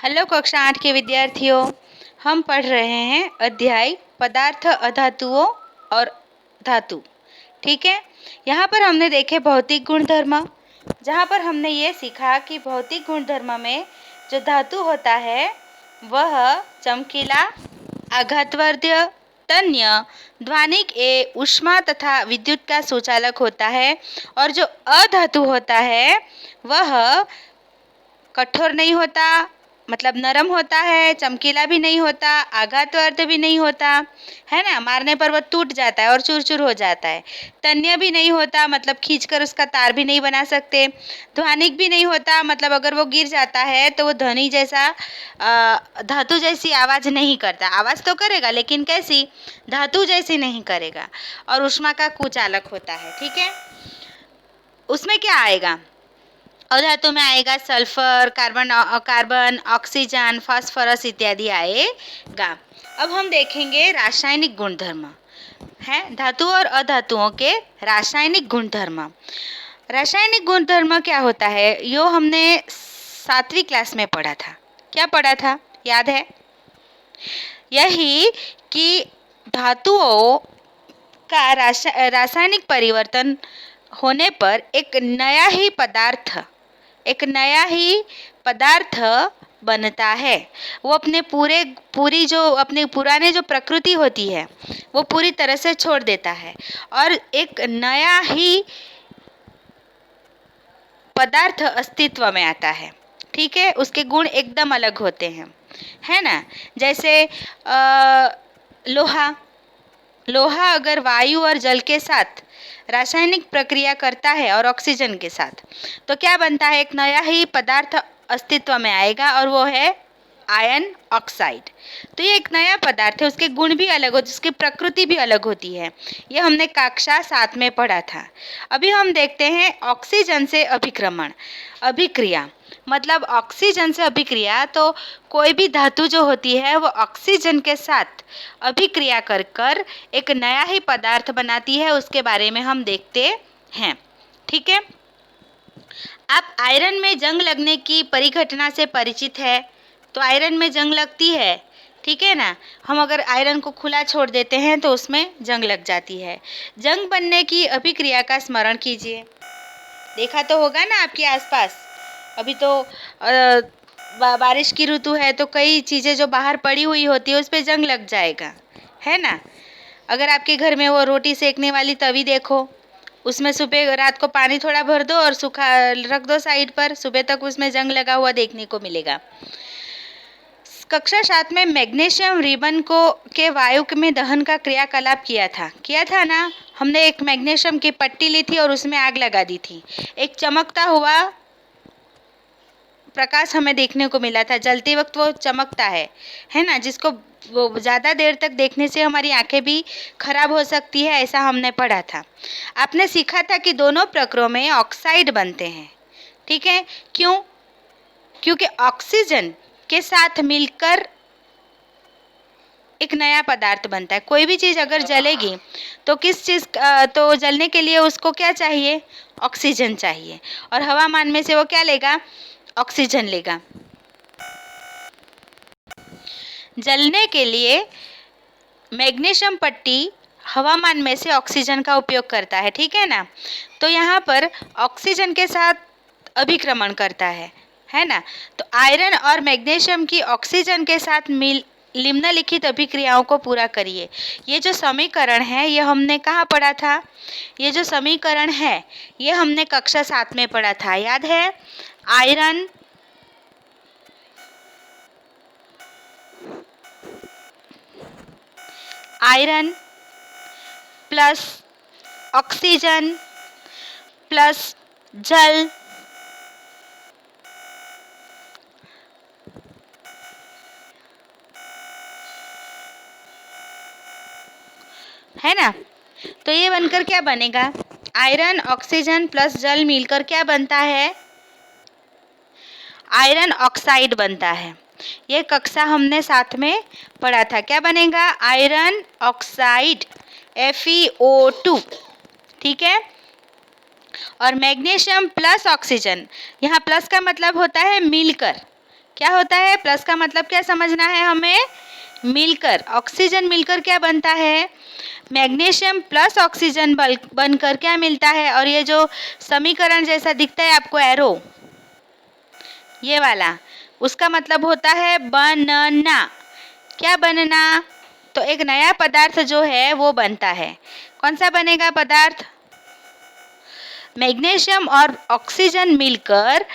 Hello कक्षा 8 के विद्यार्थियों, हम पढ़ रहे हैं अध्याय पदार्थ, अधातुओं और धातु। ठीक है। यहाँ पर हमने देखे भौतिक गुणधर्म, जहाँ पर हमने ये सीखा कि भौतिक गुणधर्म में जो धातु होता है वह चमकीला, आघातवर्ध्य, तन्य, ध्वनिक ऊष्मा तथा विद्युत का सुचालक होता है। और जो अधातु होता है वह कठोर नहीं होता, मतलब नरम होता है, चमकीला भी नहीं होता, आघातवर्ध भी नहीं होता, है ना। मारने पर वह टूट जाता है और चूर चूर हो जाता है। तन्य भी नहीं होता, मतलब खींचकर उसका तार भी नहीं बना सकते। ध्वनिक भी नहीं होता, मतलब अगर वो गिर जाता है तो वो ध्वनि जैसा धातु जैसी आवाज़ नहीं करता। आवाज़ तो करेगा लेकिन कैसी, धातु जैसी नहीं करेगा। और ऊष्मा का कुचालक होता है। ठीक है। उसमें क्या आएगा, अधातु में आएगा सल्फर, कार्बन, ऑक्सीजन, फास्फोरस इत्यादि आएगा। अब हम देखेंगे रासायनिक गुणधर्म है, धातु और अधातुओं के रासायनिक गुणधर्म। रासायनिक गुणधर्म क्या होता है, यो हमने 7वीं क्लास में पढ़ा था। क्या पढ़ा था, याद है? यही कि धातुओं का रासायनिक परिवर्तन होने पर एक नया ही पदार्थ बनता है। वो अपने अपने पुराने जो प्रकृति होती है वो पूरी तरह से छोड़ देता है और एक नया ही पदार्थ अस्तित्व में आता है। ठीक है। उसके गुण एकदम अलग होते हैं, है ना। जैसे लोहा अगर वायु और जल के साथ रासायनिक प्रक्रिया करता है और ऑक्सीजन के साथ, तो क्या बनता है, एक नया ही पदार्थ अस्तित्व में आएगा और वो है आयन ऑक्साइड। तो ये एक नया पदार्थ है, उसके गुण भी अलग होते, उसकी प्रकृति भी अलग होती है। ये हमने कक्षा 7 में पढ़ा था। अभी हम देखते हैं ऑक्सीजन से अभिक्रिया। मतलब ऑक्सीजन से अभिक्रिया, तो कोई भी धातु जो होती है वो ऑक्सीजन के साथ अभिक्रिया कर एक नया ही पदार्थ बनाती है। उसके बारे में हम देखते हैं। ठीक है। आप आयरन में जंग लगने की परिघटना से परिचित है। तो आयरन में जंग लगती है, ठीक है ना। हम अगर आयरन को खुला छोड़ देते हैं तो उसमें जंग लग जाती है। जंग बनने की अभिक्रिया का स्मरण कीजिए। देखा तो होगा ना आपके आसपास। अभी तो बारिश की ऋतु है तो कई चीज़ें जो बाहर पड़ी हुई होती है उस पर जंग लग जाएगा, है ना। अगर आपके घर में वो रोटी सेकने वाली तवी देखो, उसमें सुबह रात को पानी थोड़ा भर दो और सूखा रख दो साइड पर, सुबह तक उसमें जंग लगा हुआ देखने को मिलेगा। कक्षा 7 में मैग्नीशियम रिबन के वायु में दहन का क्रियाकलाप किया था ना। हमने एक मैग्नीशियम की पट्टी ली थी और उसमें आग लगा दी थी। एक चमकता हुआ प्रकाश हमें देखने को मिला था। जलते वक्त वो चमकता है ना, जिसको वो ज़्यादा देर तक देखने से हमारी आंखें भी खराब हो सकती है, ऐसा हमने पढ़ा था। आपने सीखा था कि दोनों प्रक्रियाओं में ऑक्साइड बनते हैं। ठीक है। क्यों? क्योंकि ऑक्सीजन के साथ मिलकर एक नया पदार्थ बनता है। कोई भी चीज़ अगर जलेगी तो तो जलने के लिए उसको क्या चाहिए, ऑक्सीजन चाहिए। और हवामान में से वो क्या लेगा, ऑक्सीजन लेगा। जलने के लिए मैग्नीशियम पट्टी हवामान में से ऑक्सीजन का उपयोग करता है, ठीक है ना। तो यहाँ पर ऑक्सीजन के साथ अभिक्रमण करता है ना। तो आयरन और मैग्नीशियम की ऑक्सीजन के साथ निम्नलिखित अभिक्रियाओं को पूरा करिए। ये जो समीकरण है ये हमने कहाँ पढ़ा था, ये जो समीकरण है ये हमने कक्षा 7 में पढ़ा था, याद है। आयरन प्लस ऑक्सीजन प्लस जल है ना। तो ये बनकर क्या बनेगा, आयरन ऑक्सीजन प्लस जल मिलकर क्या बनता है, आयरन ऑक्साइड बनता है। ये कक्षा हमने 7 में पढ़ा था। क्या बनेगा, आयरन ऑक्साइड FeO2। ठीक है। और मैग्नीशियम प्लस ऑक्सीजन, यहाँ प्लस का मतलब होता है मिलकर, क्या होता है? प्लस का मतलब क्या समझना है हमें? मिलकर, ऑक्सीजन मिलकर क्या बनता है? मैग्नीशियम प्लस ऑक्सीजन बनकर क्या मिलता है? और ये जो समीकरण जैसा दिखता है आपको एरो, ये वाला, उसका मतलब होता है बनना। क्या बनना? तो एक नया पदार्थ जो है वो बनता है। कौन सा बनेगा पदार्थ? मैग्नीशियम और ऑक्सीजन मिलकर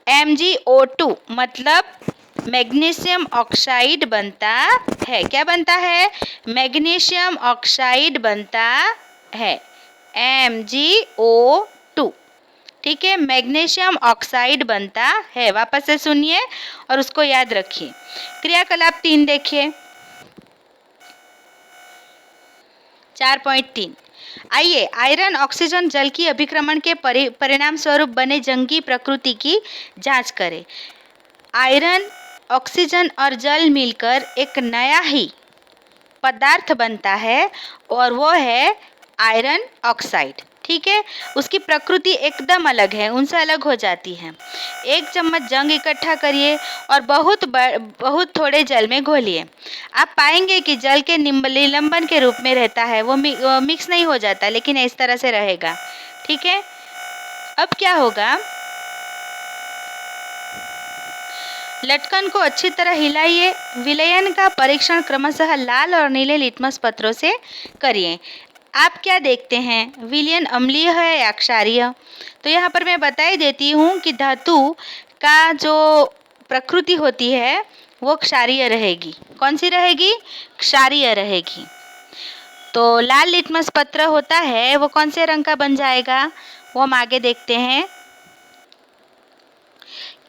MgO2 मतलब मैग्नीशियम ऑक्साइड बनता है। क्या बनता है? मैग्नीशियम ऑक्साइड बनता है, MgO2। ठीक है, मैग्नीशियम ऑक्साइड बनता है। वापस से सुनिए और उसको याद रखिए। क्रियाकलाप 3 देखिए, 4.3। आइए, आयरन ऑक्सीजन जल की अभिक्रमण के परिणाम स्वरूप बने जंगी प्रकृति की जांच करें। आयरन, ऑक्सीजन और जल मिलकर एक नया ही पदार्थ बनता है और वो है आयरन ऑक्साइड। ठीक है, उसकी प्रकृति एकदम अलग है, उनसे अलग हो जाती है। 1 चम्मच जंग इकट्ठा करिए और बहुत थोड़े जल में घोलिए। आप पाएंगे कि जल के निलंबन के रूप में रहता है, वो मिक्स नहीं हो जाता, लेकिन इस तरह से रहेगा। ठीक है, अब क्या होगा? लटकन को अच्छी तरह हिलाइए। विलयन का परीक्षण क्रमशः लाल और नीले लिटमस पत्रों से करिए। आप क्या देखते हैं? विलयन अम्लीय है या क्षारीय? तो यहाँ पर मैं बता ही देती हूँ कि धातु का जो प्रकृति होती है वो क्षारीय रहेगी। कौन सी रहेगी? क्षारीय रहेगी। तो लाल लिटमस पत्र होता है वो कौन से रंग का बन जाएगा? वो हम आगे देखते हैं।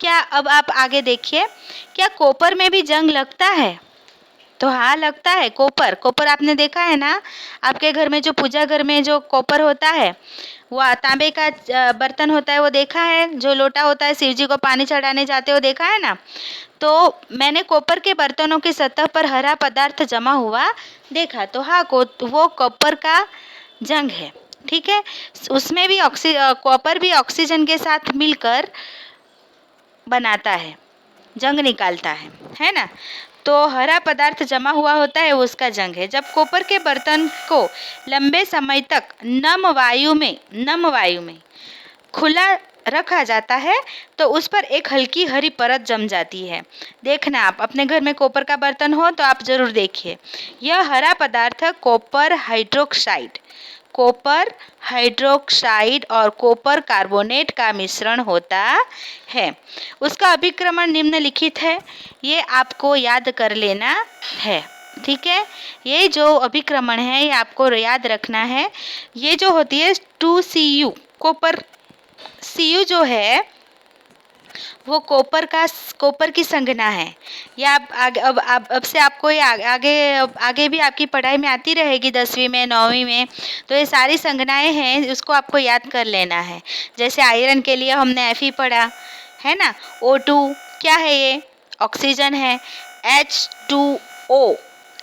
क्या अब आप आगे देखिए, क्या कॉपर में भी जंग लगता है? तो हाँ, लगता है। कॉपर आपने देखा है ना, आपके घर में जो पूजा घर में जो कॉपर होता है, वो तांबे का बर्तन होता है, वो देखा है? जो लोटा होता है शिव जी को पानी चढ़ाने जाते हो, देखा है ना? तो मैंने कॉपर के बर्तनों की सतह पर हरा पदार्थ जमा हुआ देखा। तो हाँ, वो कॉपर का जंग है। ठीक है, उसमें भी कॉपर भी ऑक्सीजन के साथ मिलकर बनाता है, जंग निकालता है ना? तो हरा पदार्थ जमा हुआ होता है, वो उसका जंग है। जब कॉपर के बर्तन को लंबे समय तक नम वायु में खुला रखा जाता है तो उस पर एक हल्की हरी परत जम जाती है। देखना, आप अपने घर में कॉपर का बर्तन हो तो आप जरूर देखिए। यह हरा पदार्थ कॉपर हाइड्रोक्साइड और कॉपर कार्बोनेट का मिश्रण होता है। उसका अभिक्रमण निम्नलिखित है, ये आपको याद कर लेना है। ठीक है, ये जो अभिक्रमण है ये आपको याद रखना है। ये जो होती है 2Cu, कॉपर Cu जो है वो कॉपर की संज्ञा है। या आप आगे अब से आपको ये आगे भी आपकी पढ़ाई में आती रहेगी, 10वीं में 9वीं में। तो ये सारी संज्ञाएं हैं, उसको आपको याद कर लेना है। जैसे आयरन के लिए हमने Fe पढ़ा है ना। O2 क्या है? ये ऑक्सीजन है। H2O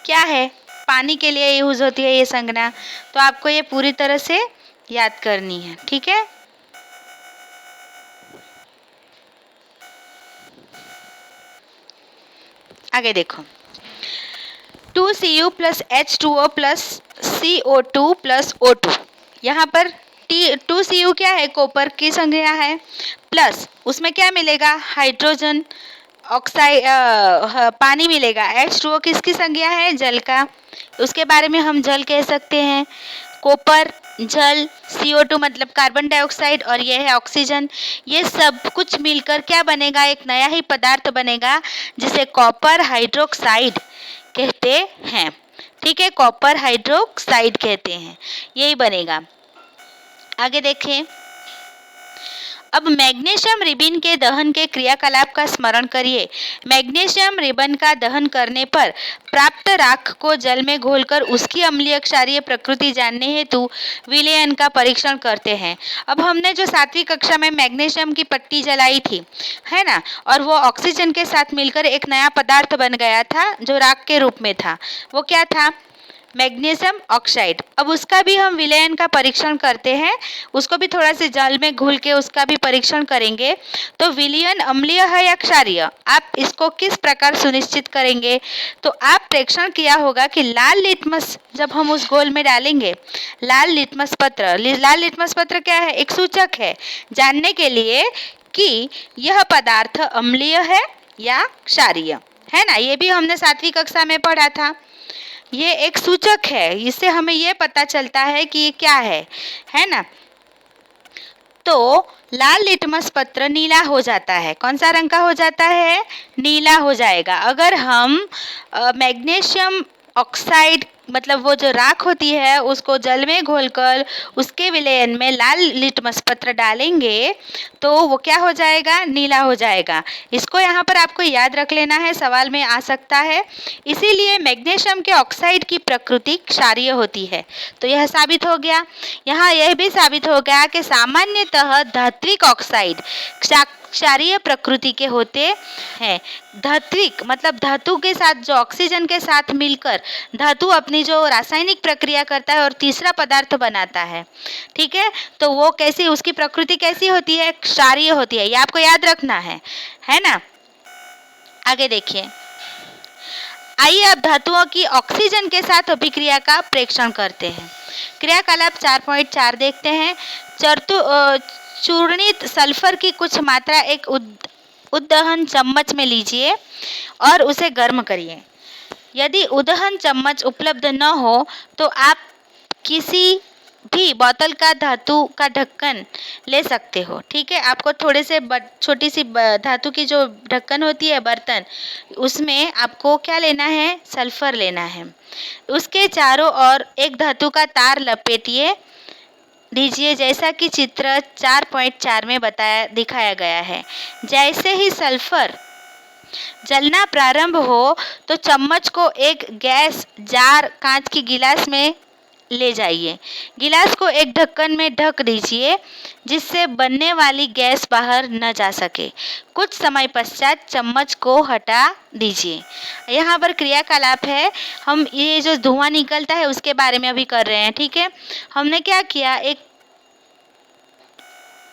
क्या है? पानी के लिए यूज होती है ये संज्ञा। तो आपको ये पूरी तरह से याद करनी है। ठीक है, आगे देखो। 2Cu plus H2O plus CO2 plus O2। यहाँ पर 2Cu क्या है? कॉपर की संज्ञा है। प्लस उसमें क्या मिलेगा? हाइड्रोजन ऑक्साइड, पानी मिलेगा। H2O किसकी संज्ञा है? जल का। उसके बारे में हम जल कह सकते हैं। कॉपर, जल, CO2 मतलब कार्बन डाइऑक्साइड और यह है ऑक्सीजन। ये सब कुछ मिलकर क्या बनेगा? एक नया ही पदार्थ बनेगा जिसे कॉपर हाइड्रोक्साइड कहते हैं। ठीक है, कॉपर हाइड्रोक्साइड कहते हैं, यही बनेगा। आगे देखें। अब मैग्नीशियम रिबन के दहन के क्रियाकलाप का स्मरण करिए। मैग्नीशियम रिबन का दहन करने पर प्राप्त राख को जल में घोलकर उसकी अम्लीय क्षारीय प्रकृति जानने हेतु विलयन का परीक्षण करते हैं। अब हमने जो 7वीं कक्षा में मैग्नीशियम की पट्टी जलाई थी, है ना, और वो ऑक्सीजन के साथ मिलकर एक नया पदार्थ बन गया था जो राख के रूप में था। वो क्या था? Magnesium oxide. अब उसका भी हम विलयन का परीक्षण करते हैं, उसको भी थोड़ा से जल में घुल के उसका भी परीक्षण करेंगे। तो विलयन अम्लीय है या क्षारीय, आप इसको किस प्रकार सुनिश्चित करेंगे? तो आप प्रेक्षण किया होगा कि लाल लिटमस जब हम उस घोल में डालेंगे, लाल लिटमस पत्र क्या है? एक सूचक है जानने के लिए कि यह पदार्थ अम्लीय है या क्षारीय, है ना। ये भी हमने 7वीं कक्षा में पढ़ा था। ये एक सूचक है, इससे हमें ये पता चलता है कि ये क्या है ना। तो लाल लिटमस पत्र नीला हो जाता है। कौन सा रंग का हो जाता है? नीला हो जाएगा। अगर हम मैग्नीशियम ऑक्साइड मतलब वो जो राख होती है उसको जल में घोलकर उसके विलयन में लाल लिटमस पत्र डालेंगे तो वो क्या हो जाएगा? नीला हो जाएगा। इसको यहाँ पर आपको याद रख लेना है, सवाल में आ सकता है। इसीलिए मैग्नीशियम के ऑक्साइड की प्रकृति क्षारीय होती है। तो यह साबित हो गया। यहाँ यह भी साबित हो गया कि सामान्यतः धात्विक ऑक्साइड क्षारीय प्रकृति के होते हैं। धात्विक मतलब धातु के साथ जो ऑक्सीजन के साथ मिलकर धातु अपनी जो रासायनिक प्रक्रिया करता है और तीसरा पदार्थ बनाता है, ठीक है। तो वो कैसी, उसकी प्रकृति कैसी होती है? क्षारीय होती है। ये आपको याद रखना है ना। आगे देखिए, आइए अब धातुओं की ऑक्सीजन के साथ अभिक्रिया का प्रेक्षण करते हैं। क्रियाकलाप 4.4 देखते हैं। चूर्णित सल्फर की कुछ मात्रा एक उद्दहन चम्मच में लीजिए और उसे गर्म करिए। यदि उद्दहन चम्मच उपलब्ध न हो तो आप किसी भी बोतल का धातु का ढक्कन ले सकते हो, ठीक है। आपको थोड़े से छोटी सी धातु की जो ढक्कन होती है बर्तन, उसमें आपको क्या लेना है? सल्फर लेना है। उसके चारों ओर एक धातु का तार लपेटिए दीजिए, जैसा कि चित्र 4.4 में दिखाया गया है। जैसे ही सल्फर जलना प्रारंभ हो तो चम्मच को एक गैस जार कांच की गिलास में ले जाइए। गिलास को एक ढक्कन में ढक दीजिए जिससे बनने वाली गैस बाहर न जा सके। कुछ समय पश्चात चम्मच को हटा दीजिए। यहाँ पर क्रियाकलाप है, हम ये जो धुआं निकलता है उसके बारे में अभी कर रहे हैं, ठीक है। हमने क्या किया, एक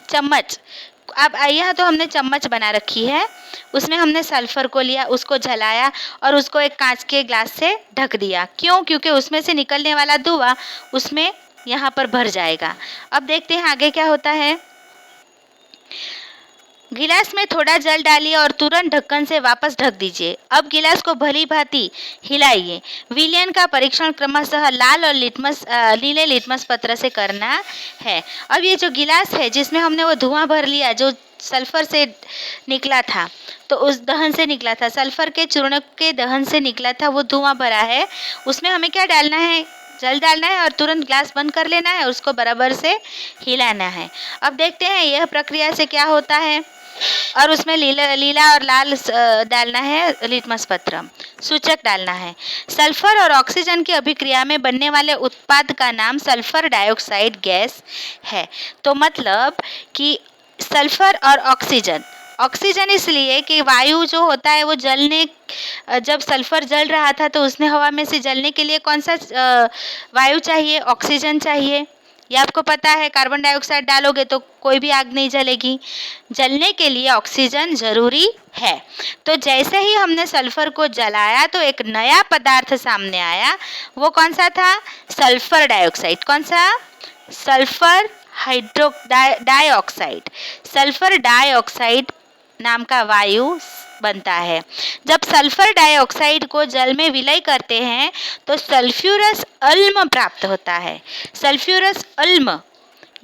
चम्मच, अब यहाँ तो हमने चम्मच बना रखी है, उसमें हमने सल्फर को लिया, उसको जलाया और उसको एक कांच के ग्लास से ढक दिया। क्यों? क्योंकि उसमें से निकलने वाला धुआं उसमें यहाँ पर भर जाएगा। अब देखते हैं आगे क्या होता है। गिलास में थोड़ा जल डालिए और तुरंत ढक्कन से वापस ढक दीजिए। अब गिलास को भली भांति हिलाइए। विलयन का परीक्षण क्रमशः लाल और नीले लिटमस पत्र से करना है। अब ये जो गिलास है जिसमें हमने वो धुआं भर लिया जो सल्फर से निकला था, तो उस दहन से निकला था, सल्फर के चूर्ण के दहन से निकला था, वो धुआं भरा है। उसमें हमें क्या डालना है? जल डालना है और तुरंत ग्लास बंद कर लेना है, उसको बराबर से हिलाना है। अब देखते हैं यह प्रक्रिया से क्या होता है। और उसमें लीला और लाल डालना है लिटमस पत्र, सूचक डालना है। सल्फर और ऑक्सीजन की अभिक्रिया में बनने वाले उत्पाद का नाम सल्फर डाइऑक्साइड गैस है। तो मतलब कि सल्फर और ऑक्सीजन इसलिए कि वायु जो होता है वो जब सल्फर जल रहा था तो उसने हवा में से जलने के लिए कौन सा वायु चाहिए? ऑक्सीजन चाहिए। ये आपको पता है, कार्बन डाइऑक्साइड डालोगे तो कोई भी आग नहीं जलेगी। जलने के लिए ऑक्सीजन जरूरी है। तो जैसे ही हमने सल्फर को जलाया तो एक नया पदार्थ सामने आया। वो कौन सा था? Sulphur dioxide. कौन सा? Sulphur dioxide. सल्फर डाइऑक्साइड नाम का वायु बनता है। जब सल्फर डाइऑक्साइड को जल में विलय करते हैं तो सल्फ्यूरस अल्म प्राप्त होता है। सल्फ्यूरस अल्म,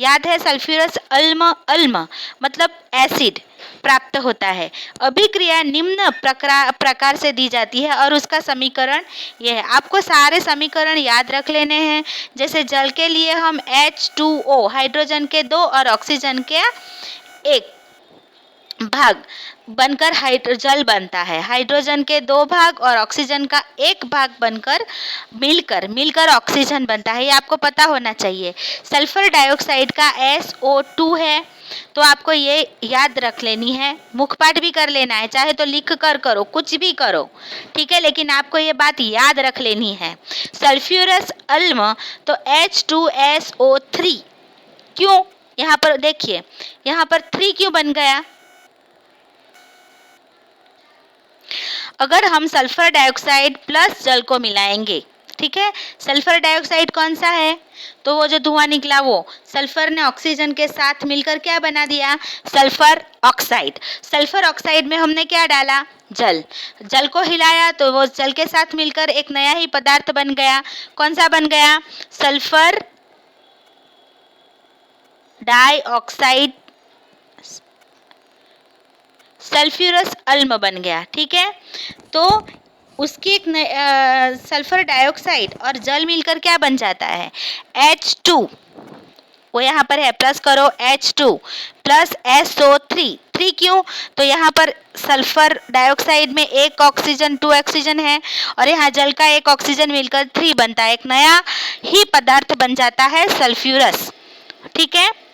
याद है? सल्फ्यूरस अल्म मतलब एसिड प्राप्त होता है। अभिक्रिया निम्न प्रकार से दी जाती है और उसका समीकरण यह है। आपको सारे समीकरण याद रख लेने हैं। जैसे जल के लिए हम H2O, हाइड्रोजन के 2 और ऑक्सीजन के 1, भाग बनकर जल बनता है। हाइड्रोजन के 2 भाग और ऑक्सीजन का 1 भाग बनकर मिलकर ऑक्सीजन बनता है, ये आपको पता होना चाहिए। सल्फर डाइऑक्साइड का SO2 है, तो आपको ये याद रख लेनी है, मुखपाठ भी कर लेना है, चाहे तो लिख कर करो, कुछ भी करो, ठीक है, लेकिन आपको ये बात याद रख लेनी है। सल्फ्यूरस अल्म तो H2SO3, क्यों? यहाँ पर देखिए, यहाँ पर 3 क्यों बन गया? अगर हम सल्फर डाइऑक्साइड प्लस जल को मिलाएंगे, ठीक है, सल्फर डाइऑक्साइड कौन सा है? तो वो जो धुआं निकला वो सल्फर ने ऑक्सीजन के साथ मिलकर क्या बना दिया? Sulphur oxide. सल्फर ऑक्साइड में हमने क्या डाला? जल को हिलाया तो वो जल के साथ मिलकर एक नया ही पदार्थ बन गया। कौन सा बन गया? सल्फर डाइऑक्साइड, सल्फ्यूरस अल्म बन गया, ठीक है। तो उसकी एक सल्फर डाइऑक्साइड और जल मिलकर क्या बन जाता है? H2, वो यहाँ पर है, प्लस करो, H2 प्लस SO3। 3 क्यों? तो यहाँ पर सल्फर डाइऑक्साइड में 1 ऑक्सीजन 2 ऑक्सीजन है और यहाँ जल का 1 ऑक्सीजन मिलकर 3 बनता है, एक नया ही पदार्थ बन जाता है सल्फ्यूरस, ठीक है।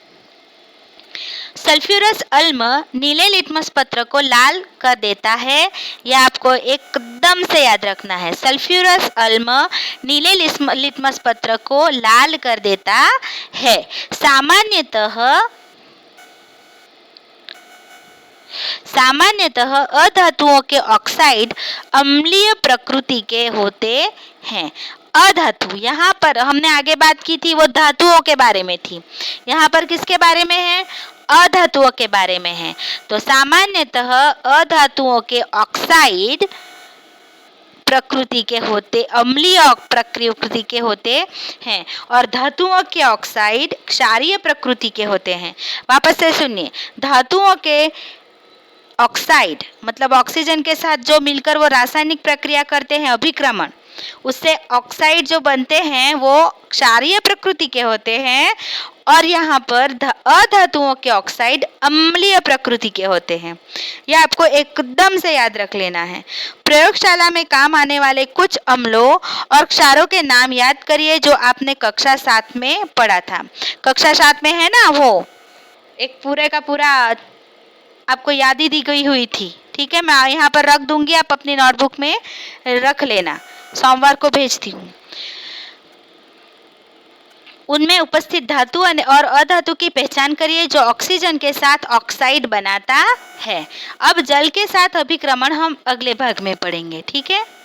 सल्फ्यूरस अल्म नीले लिटमस पत्र को लाल कर देता है, यह आपको एकदम से याद रखना है। सल्फ्यूरस अल्म नीले लिटमस पत्र को लाल कर देता है। सामान्यतः अधातुओं के ऑक्साइड अम्लीय प्रकृति के होते हैं। अधातु, यहाँ पर हमने आगे बात की थी वो धातुओं के बारे में थी, यहाँ पर किसके बारे में है? अधातुओं के बारे में है। तो सामान्यतः अधातुओं के ऑक्साइड प्रकृति के होते, अम्लीय प्रकृति के होते हैं और धातुओं के ऑक्साइड क्षारीय प्रकृति के होते हैं। वापस से सुनिए, धातुओं के ऑक्साइड मतलब ऑक्सीजन के साथ जो मिलकर वो रासायनिक प्रक्रिया करते हैं, अभिक्रमण, उससे ऑक्साइड जो बनते हैं वो क्षारीय प्रकृति के होते हैं और यहाँ पर अधातुओं के ऑक्साइड अम्लीय प्रकृति के होते हैं। यह आपको एकदम से याद रख लेना है। प्रयोगशाला में काम आने वाले कुछ अम्लों और क्षारों के नाम याद करिए जो आपने कक्षा 7 में पढ़ा था। कक्षा 7 में है ना, वो एक पूरे का पूरा आपको याद ही दी गई हुई थी, ठीक है। मैं यहाँ पर रख दूंगी, आप अपनी नोटबुक में रख लेना, सोमवार को भेजती हूँ। उनमें उपस्थित धातु और अधातु की पहचान करिए जो ऑक्सीजन के साथ ऑक्साइड बनाता है। अब जल के साथ अभिक्रमण हम अगले भाग में पढ़ेंगे, ठीक है।